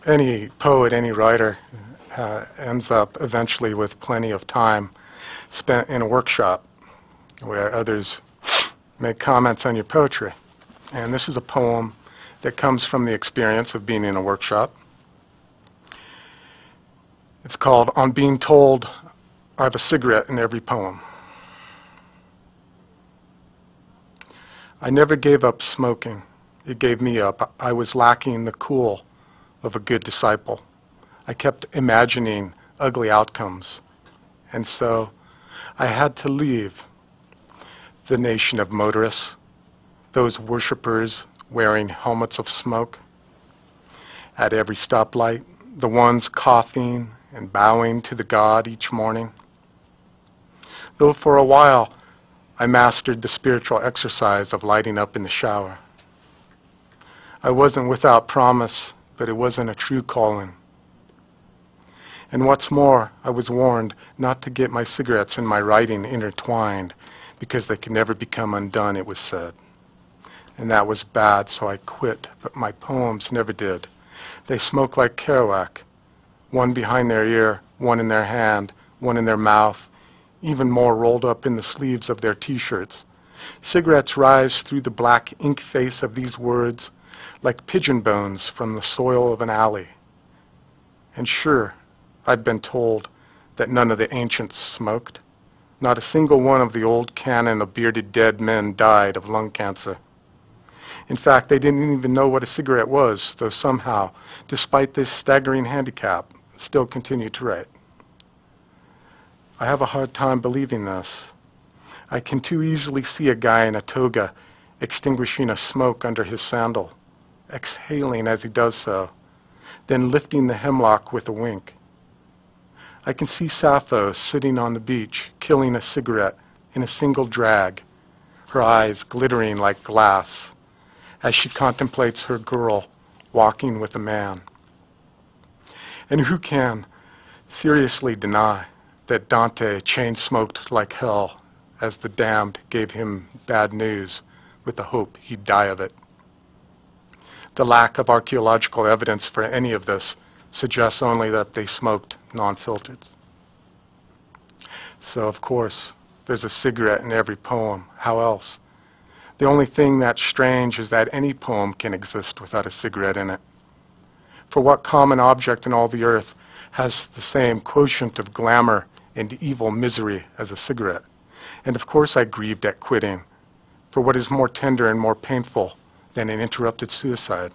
any poet, any writer ends up eventually with plenty of time spent in a workshop where others make comments on your poetry. And this is a poem that comes from the experience of being in a workshop. It's called On Being Told I Have a Cigarette in Every Poem. I never gave up smoking. It gave me up. I was lacking the cool of a good disciple. I kept imagining ugly outcomes. And so I had to leave the nation of motorists, those worshipers wearing helmets of smoke at every stoplight, the ones coughing and bowing to the God each morning. Though for a while I mastered the spiritual exercise of lighting up in the shower. I wasn't without promise, but it wasn't a true calling. And what's more, I was warned not to get my cigarettes and my writing intertwined because they could never become undone, it was said. And that was bad, so I quit, but my poems never did. They smoke like Kerouac, one behind their ear, one in their hand, one in their mouth, even more rolled up in the sleeves of their T-shirts. Cigarettes rise through the black ink face of these words like pigeon bones from the soil of an alley. And sure, I'd been told that none of the ancients smoked. Not a single one of the old canon of bearded dead men died of lung cancer. In fact, they didn't even know what a cigarette was, though somehow, despite this staggering handicap, still continued to write. I have a hard time believing this. I can too easily see a guy in a toga extinguishing a smoke under his sandal, exhaling as he does so, then lifting the hemlock with a wink. I can see Sappho sitting on the beach, killing a cigarette in a single drag, her eyes glittering like glass, as she contemplates her girl walking with a man. And who can seriously deny that Dante chain-smoked like hell as the damned gave him bad news with the hope he'd die of it? The lack of archaeological evidence for any of this suggests only that they smoked non-filtered. So, of course, there's a cigarette in every poem. How else? The only thing that's strange is that any poem can exist without a cigarette in it. For what common object in all the earth has the same quotient of glamour and evil misery as a cigarette? And of course I grieved at quitting, for what is more tender and more painful than an interrupted suicide?